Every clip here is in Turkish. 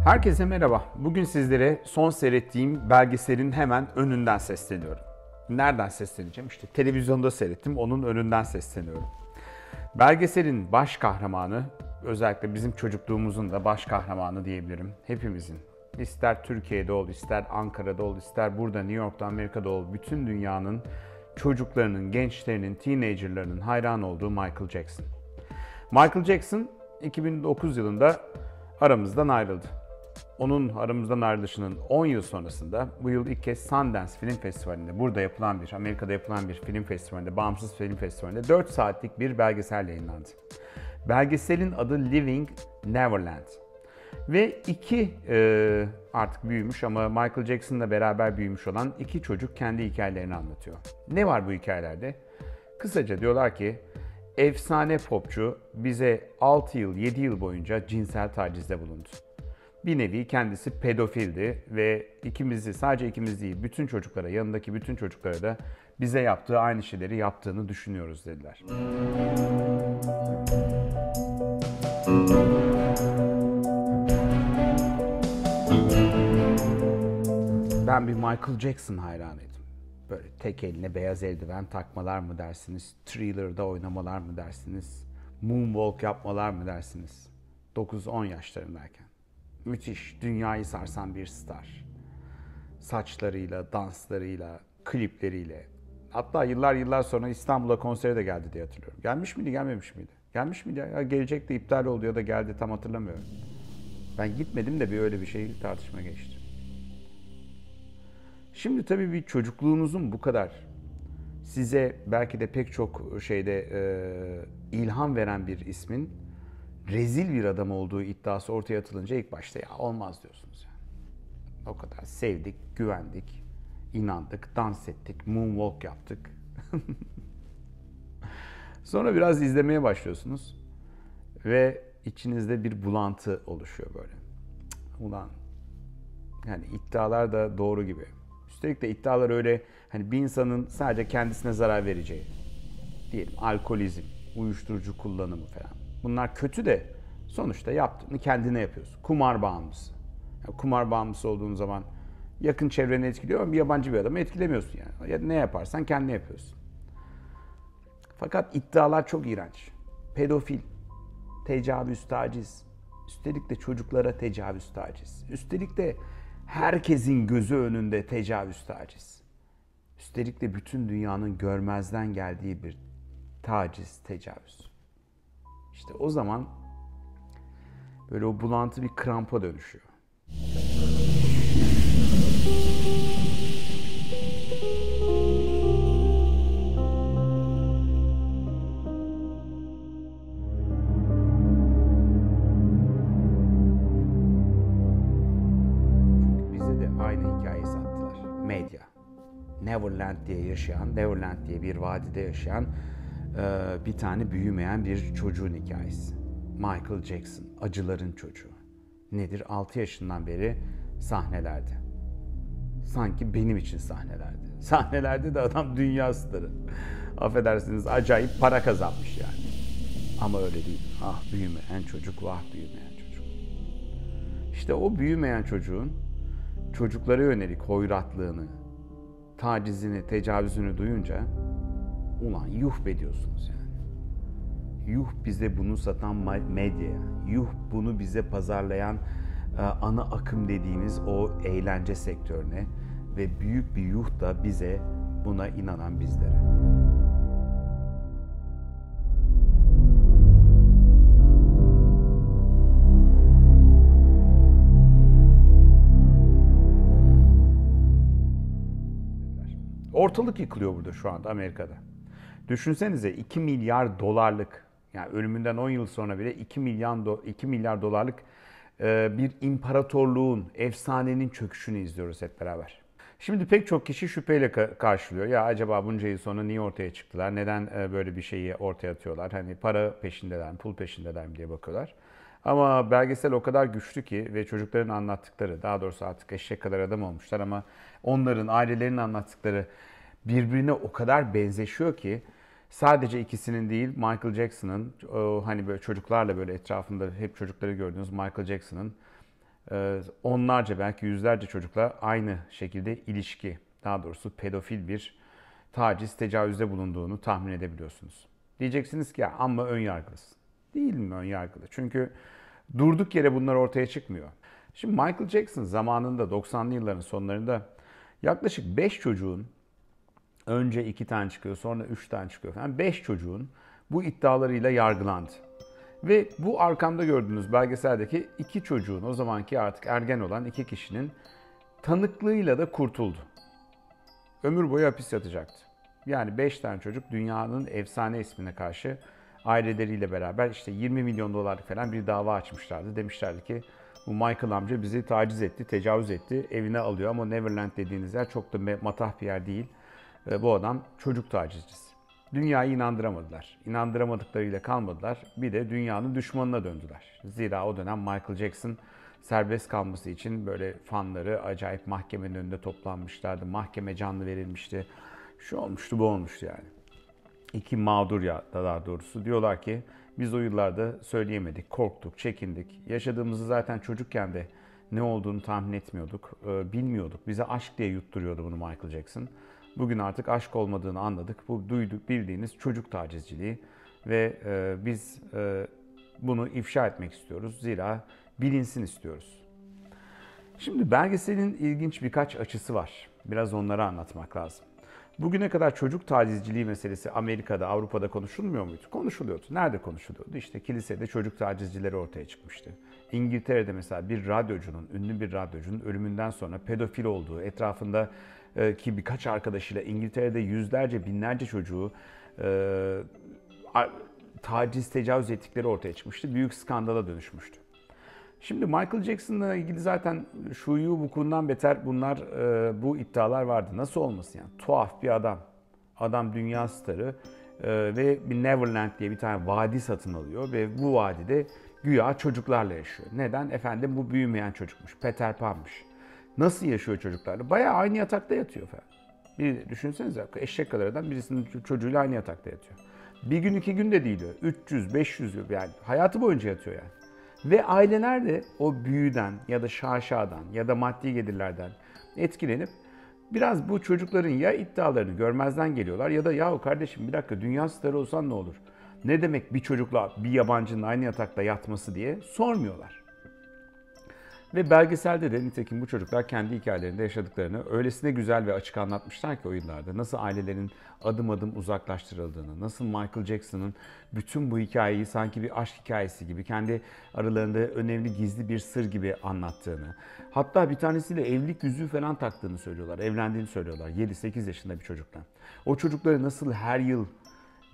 Herkese merhaba. Bugün sizlere son seyrettiğim belgeselin hemen önünden sesleniyorum. Nereden sesleneceğim? İşte televizyonda seyrettim, onun önünden sesleniyorum. Belgeselin baş kahramanı, özellikle bizim çocukluğumuzun da baş kahramanı diyebilirim. Hepimizin. İster Türkiye'de ol, ister Ankara'da ol, ister burada New York'ta, Amerika'da ol, bütün dünyanın çocuklarının, gençlerinin, teenagerlarının hayran olduğu Michael Jackson. Michael Jackson 2009 yılında aramızdan ayrıldı. Onun aramızdan ayrılışının 10 yıl sonrasında bu yıl ilk kez Sundance Film Festivali'nde, burada yapılan Amerika'da yapılan bir film festivalinde, bağımsız film festivalinde 4 saatlik bir belgesel yayınlandı. Belgeselin adı Living Neverland. Ve artık büyümüş ama Michael Jackson'la beraber büyümüş olan iki çocuk kendi hikayelerini anlatıyor. Ne var bu hikayelerde? Kısaca diyorlar ki, efsane popçu bize 6 yıl, 7 yıl boyunca cinsel tacizde bulundu. Bir nevi kendisi pedofildi ve sadece ikimiz değil, bütün çocuklara, yanındaki bütün çocuklara da bize yaptığı aynı şeyleri yaptığını düşünüyoruz dediler. Ben bir Michael Jackson hayranıydım. Böyle tek eline beyaz eldiven takmalar mı dersiniz, Thriller'da oynamalar mı dersiniz, moonwalk yapmalar mı dersiniz? 9-10 yaşlarındayken. Müthiş, dünyayı sarsan bir star. Saçlarıyla, danslarıyla, klipleriyle. Hatta yıllar sonra İstanbul'a konsere de geldi diye hatırlıyorum. Gelmiş miydi, gelmemiş miydi? Gelmiş miydi? Ya gelecekti, iptal oldu ya da geldi, tam hatırlamıyorum. Ben gitmedim de öyle bir şey tartışma geçti. Şimdi tabii bir çocukluğunuzun bu kadar size belki de pek çok şeyde ilham veren bir ismin rezil bir adam olduğu iddiası ortaya atılınca ilk başta ya olmaz diyorsunuz yani. O kadar sevdik, güvendik, inandık, dans ettik, moonwalk yaptık. Sonra biraz izlemeye başlıyorsunuz ve içinizde bir bulantı oluşuyor böyle. Ulan yani iddialar da doğru gibi. Üstelik de iddialar öyle hani bir insanın sadece kendisine zarar vereceği. Diyelim alkolizm, uyuşturucu kullanımı falan. Bunlar kötü de sonuçta yaptığını kendine yapıyorsun. Kumar bağımlısı. Yani kumar bağımlısı olduğun zaman yakın çevreni etkiliyor ama bir yabancı bir adamı etkilemiyorsun yani. Ya ne yaparsan kendine yapıyorsun. Fakat iddialar çok iğrenç. Pedofil, tecavüz, taciz. Üstelik de çocuklara tecavüz, taciz. Üstelik de herkesin gözü önünde tecavüz, taciz. Üstelik de bütün dünyanın görmezden geldiği bir taciz, tecavüz. İşte o zaman böyle o bulantı bir krampa dönüşüyor. Bize de aynı hikayeyi sattılar. Medya. Neverland diye yaşayan, Neverland diye bir vadide yaşayan bir tane büyümeyen bir çocuğun hikayesi. Michael Jackson, acıların çocuğu. Nedir? 6 yaşından beri sahnelerde. Sanki benim için sahnelerde. Sahnelerde de adam dünya starı. Affedersiniz, acayip para kazanmış yani. Ama öyle değil. Ah büyümeyen çocuk, vah büyümeyen çocuk. İşte o büyümeyen çocuğun çocuklara yönelik hoyratlığını, tacizini, tecavüzünü duyunca ulan yuh be diyorsunuz yani. Yuh bize bunu satan medyaya, yuh bunu bize pazarlayan ana akım dediğimiz o eğlence sektörüne ve büyük bir yuh da bize, buna inanan bizlere. Ortalık yıkılıyor burada şu anda Amerika'da. Düşünsenize 2 milyar dolarlık, yani ölümünden 10 yıl sonra bile 2 milyar dolarlık bir imparatorluğun, efsanenin çöküşünü izliyoruz hep beraber. Şimdi pek çok kişi şüpheyle karşılıyor. Ya acaba bunca yıl sonra niye ortaya çıktılar? Neden böyle bir şeyi ortaya atıyorlar? Hani para peşindeler mi, pul peşindeler mi diye bakıyorlar. Ama belgesel o kadar güçlü ki ve çocukların anlattıkları, daha doğrusu artık eşek kadar adam olmuşlar ama onların, ailelerinin anlattıkları birbirine o kadar benzeşiyor ki sadece ikisinin değil, Michael Jackson'ın, hani böyle çocuklarla böyle etrafında hep çocukları gördüğünüz Michael Jackson'ın Onlarca belki yüzlerce çocukla aynı şekilde ilişki, daha doğrusu pedofil bir taciz, tecavüzde bulunduğunu tahmin edebiliyorsunuz. Diyeceksiniz ki ya amma ön yargılısın. Değil mi ön yargılı? Çünkü durduk yere bunlar ortaya çıkmıyor. Şimdi Michael Jackson zamanında 90'lı yılların sonlarında yaklaşık 5 çocuğun, önce 2 tane çıkıyor, sonra 3 tane çıkıyor falan, 5 çocuğun bu iddialarıyla yargılandı. Ve bu arkamda gördüğünüz belgeseldeki 2 çocuğun, o zamanki artık ergen olan 2 kişinin tanıklığıyla da kurtuldu. Ömür boyu hapis yatacaktı. Yani 5 tane çocuk dünyanın efsane ismine karşı aileleriyle beraber işte 20 milyon dolar falan bir dava açmışlardı. Demişlerdi ki bu Michael amca bizi taciz etti, tecavüz etti, evine alıyor ama Neverland dediğiniz yer çok da matah bir yer değil. Bu adam çocuk tacizcisi. Dünyayı inandıramadılar. İnandıramadıklarıyla kalmadılar. Bir de dünyanın düşmanına döndüler. Zira o dönem Michael Jackson serbest kalması için böyle fanları acayip mahkemenin önünde toplanmışlardı. Mahkeme canlı verilmişti. Şu olmuştu, bu olmuştu yani. İki mağdur ya da daha doğrusu diyorlar ki biz o yıllarda söyleyemedik, korktuk, çekindik. Yaşadığımızı zaten çocukken de ne olduğunu tahmin etmiyorduk, bilmiyorduk. Bize aşk diye yutturuyordu bunu Michael Jackson. Bugün artık aşk olmadığını anladık. Bu bildiğiniz çocuk tacizciliği ve biz bunu ifşa etmek istiyoruz. Zira bilinsin istiyoruz. Şimdi belgeselin ilginç birkaç açısı var. Biraz onları anlatmak lazım. Bugüne kadar çocuk tacizciliği meselesi Amerika'da, Avrupa'da konuşulmuyor muydu? Konuşuluyordu. Nerede konuşuluyordu? İşte kilisede çocuk tacizcileri ortaya çıkmıştı. İngiltere'de mesela bir radyocunun, ünlü bir radyocunun ölümünden sonra pedofil olduğu, etrafında ki birkaç arkadaşıyla İngiltere'de yüzlerce, binlerce çocuğu taciz, tecavüz ettikleri ortaya çıkmıştı. Büyük skandala dönüşmüştü. Şimdi Michael Jackson'la ilgili zaten şuyu vukuundan beter bunlar, bu iddialar vardı. Nasıl olmasın yani? Tuhaf bir adam. Adam dünya starı ve bir Neverland diye bir tane vadi satın alıyor ve bu vadide güya çocuklarla yaşıyor. Neden? Efendim bu büyümeyen çocukmuş, Peter Pan'mış. Nasıl yaşıyor çocuklarla? Bayağı aynı yatakta yatıyor falan. Bir düşünsenize eşek kadar adam birisinin çocuğuyla aynı yatakta yatıyor. Bir gün 2 gün de değil o. 300, 500 yani hayatı boyunca yatıyor yani. Ve aileler de o büyüden ya da şaşadan ya da maddi gelirlerden etkilenip biraz bu çocukların ya iddialarını görmezden geliyorlar ya da yahu kardeşim bir dakika dünya starı olsan ne olur? Ne demek bir çocukla bir yabancının aynı yatakta yatması diye sormuyorlar. Ve belgeselde de nitekim bu çocuklar kendi hikayelerinde yaşadıklarını öylesine güzel ve açık anlatmışlar ki o yıllarda. Nasıl ailelerin adım adım uzaklaştırıldığını, nasıl Michael Jackson'ın bütün bu hikayeyi sanki bir aşk hikayesi gibi, kendi aralarında önemli gizli bir sır gibi anlattığını. Hatta bir tanesiyle evlilik yüzüğü falan taktığını söylüyorlar, evlendiğini söylüyorlar 7-8 yaşında bir çocukla. O çocukları nasıl her yıl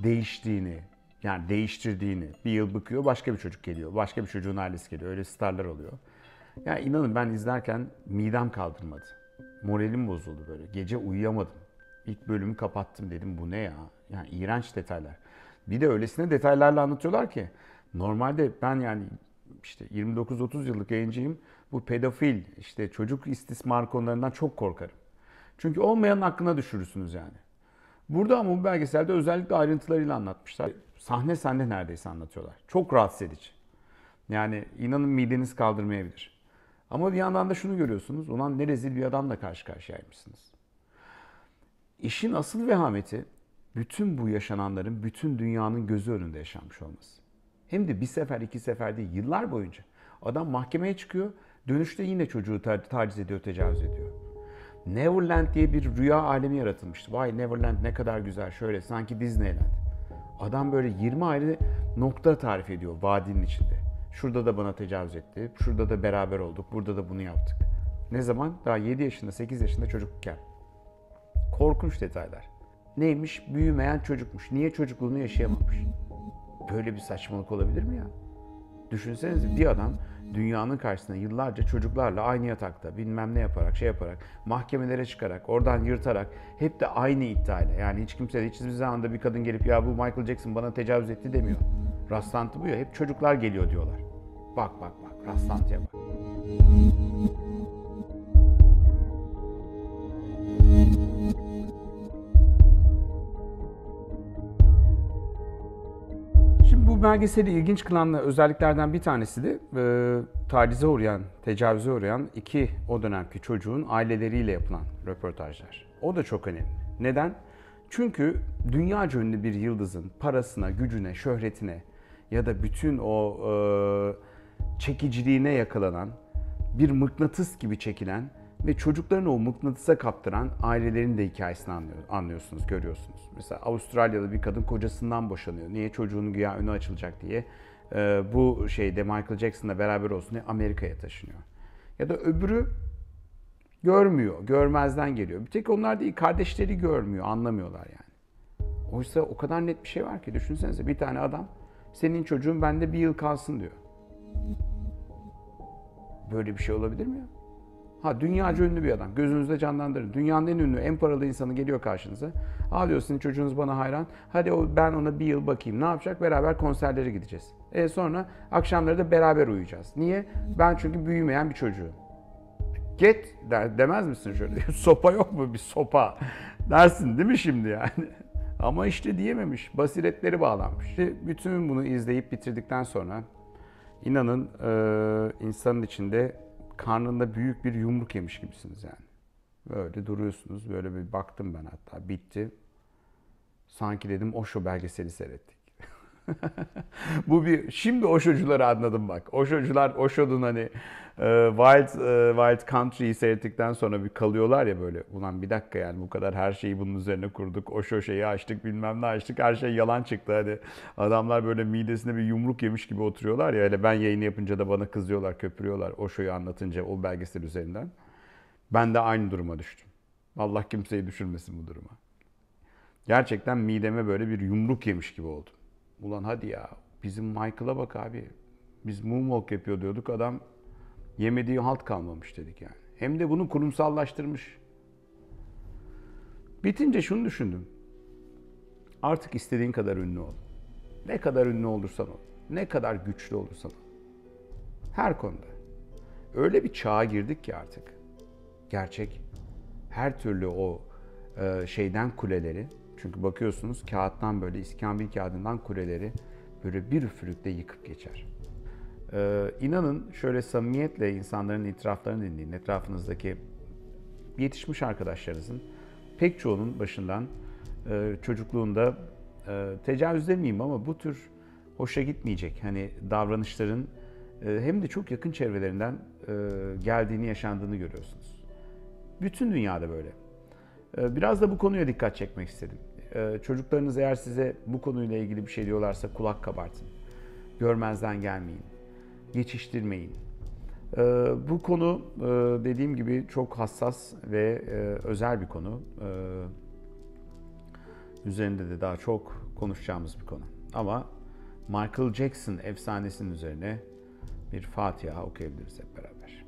değiştiğini, yani değiştirdiğini, bir yıl bıkıyor başka bir çocuk geliyor, başka bir çocuğun ailesi geliyor, öyle starlar oluyor. Ya inanın ben izlerken midem kaldırmadı. Moralim bozuldu böyle. Gece uyuyamadım. İlk bölümü kapattım dedim bu ne ya? Yani iğrenç detaylar. Bir de öylesine detaylarla anlatıyorlar ki. Normalde ben yani işte 29-30 yıllık yayıncıyım. Bu pedofil, işte çocuk istismar konularından çok korkarım. Çünkü olmayanın aklına düşürürsünüz yani. Burada ama bu belgeselde özellikle ayrıntılarıyla anlatmışlar. Sahne sahne neredeyse anlatıyorlar. Çok rahatsız edici. Yani inanın mideniz kaldırmayabilir. Ama bir yandan da şunu görüyorsunuz. Ulan ne rezil bir adamla karşı karşıyaymışsınız. İşin asıl vehameti bütün bu yaşananların bütün dünyanın gözü önünde yaşanmış olması. Hem de bir sefer iki sefer değil yıllar boyunca. Adam mahkemeye çıkıyor. Dönüşte yine çocuğu taciz ediyor, tecavüz ediyor. Neverland diye bir rüya alemi yaratılmıştı. Vay Neverland ne kadar güzel şöyle sanki Disneyland. Adam böyle 20 ayrı nokta tarif ediyor vadinin içinde. Şurada da bana tecavüz etti, şurada da beraber olduk, burada da bunu yaptık. Ne zaman? Daha 7 yaşında, 8 yaşında çocukken. Korkunç detaylar. Neymiş? Büyümeyen çocukmuş. Niye çocukluğunu yaşayamamış? Böyle bir saçmalık olabilir mi ya? Düşünsenize bir adam dünyanın karşısında yıllarca çocuklarla aynı yatakta bilmem ne yaparak, şey yaparak, mahkemelere çıkarak, oradan yırtarak hep de aynı iddiayla. Yani hiç kimse de hiçbir zamanda bir kadın gelip ya bu Michael Jackson bana tecavüz etti demiyor. Rastlantı bu ya. Hep çocuklar geliyor diyorlar. Bak bak bak. Rastlantıya bak. Şimdi bu Bu belgeseli ilginç kılan özelliklerden bir tanesi de tacize uğrayan, tecavüze uğrayan iki o dönemki çocuğun aileleriyle yapılan röportajlar. O da çok önemli. Neden? Çünkü dünyaca ünlü bir yıldızın parasına, gücüne, şöhretine ya da bütün o çekiciliğine yakalanan, bir mıknatıs gibi çekilen ve çocuklarını o mıknatısa kaptıran ailelerin de hikayesini anlıyorsunuz, görüyorsunuz. Mesela Avustralyalı bir kadın kocasından boşanıyor. Niye? Çocuğunun güya önü açılacak diye. Bu şeyde Michael Jackson'la beraber olsun diye Amerika'ya taşınıyor. Ya da öbürü görmüyor, görmezden geliyor. Bir tek onlar değil, kardeşleri görmüyor, anlamıyorlar yani. Oysa o kadar net bir şey var ki, düşünsenize, bir tane adam senin çocuğun bende bir yıl kalsın diyor. Böyle bir şey olabilir mi ya? Ha, dünyaca ünlü bir adam. Gözünüzde canlandırın. Dünyanın en ünlü, en paralı insanı geliyor karşınıza. Ha diyor, sizin çocuğunuz bana hayran. Hadi ben ona bir yıl bakayım. Ne yapacak? Beraber konserlere gideceğiz. Sonra akşamları da beraber uyuyacağız. Niye? Ben çünkü büyümeyen bir çocuğum. Get demez misin şöyle? Sopa yok mu? Bir sopa. Dersin değil mi şimdi yani? Ama işte diyememiş. Basiretleri bağlanmış. İşte bütün bunu izleyip bitirdikten sonra inanın insanın içinde karnında büyük bir yumruk yemiş gibisiniz yani. Böyle duruyorsunuz. Böyle bir baktım ben hatta. Bitti. Sanki dedim Osho belgeseli seyrettik. Şimdi Osho'cuları anladım bak. Osho'nun hani Wild Country'yi seyrettikten sonra bir kalıyorlar ya böyle. Ulan bir dakika, yani bu kadar her şeyi bunun üzerine kurduk. Osho şeyi açtık, bilmem ne açtık. Her şey yalan çıktı hadi. Adamlar böyle midesine bir yumruk yemiş gibi oturuyorlar ya. Hele ben yayını yapınca da bana kızıyorlar, köpürüyorlar. Osho'yu anlatınca o belgesel üzerinden. Ben de aynı duruma düştüm. Allah kimseyi düşürmesin bu duruma. Gerçekten mideme böyle bir yumruk yemiş gibi oldum. Ulan hadi ya, bizim Michael'a bak abi. Biz moonwalk yapıyor diyorduk, adam yemediği halt kalmamış dedik yani. Hem de bunu kurumsallaştırmış. Bitince şunu düşündüm. Artık istediğin kadar ünlü ol. Ne kadar ünlü olursan ol. Ne kadar güçlü olursan ol. Her konuda. Öyle bir çağa girdik ki artık. Gerçek her türlü o şeyden kuleleri, çünkü bakıyorsunuz kağıttan, böyle iskambil kağıdından kuleleri böyle bir üfürükle yıkıp geçer. İnanın şöyle samimiyetle insanların itiraflarını dinleyin. Etrafınızdaki yetişmiş arkadaşlarınızın pek çoğunun başından çocukluğunda tecavüz demeyeyim ama bu tür hoşa gitmeyecek hani davranışların hem de çok yakın çevrelerinden geldiğini, yaşandığını görüyorsunuz. Bütün dünyada böyle. Biraz da bu konuya dikkat çekmek istedim. Çocuklarınız eğer size bu konuyla ilgili bir şey diyorlarsa kulak kabartın. Görmezden gelmeyin. Geçiştirmeyin. Bu konu dediğim gibi çok hassas ve özel bir konu. Üzerinde de daha çok konuşacağımız bir konu. Ama Michael Jackson efsanesinin üzerine bir Fatiha okuyabiliriz hep beraber.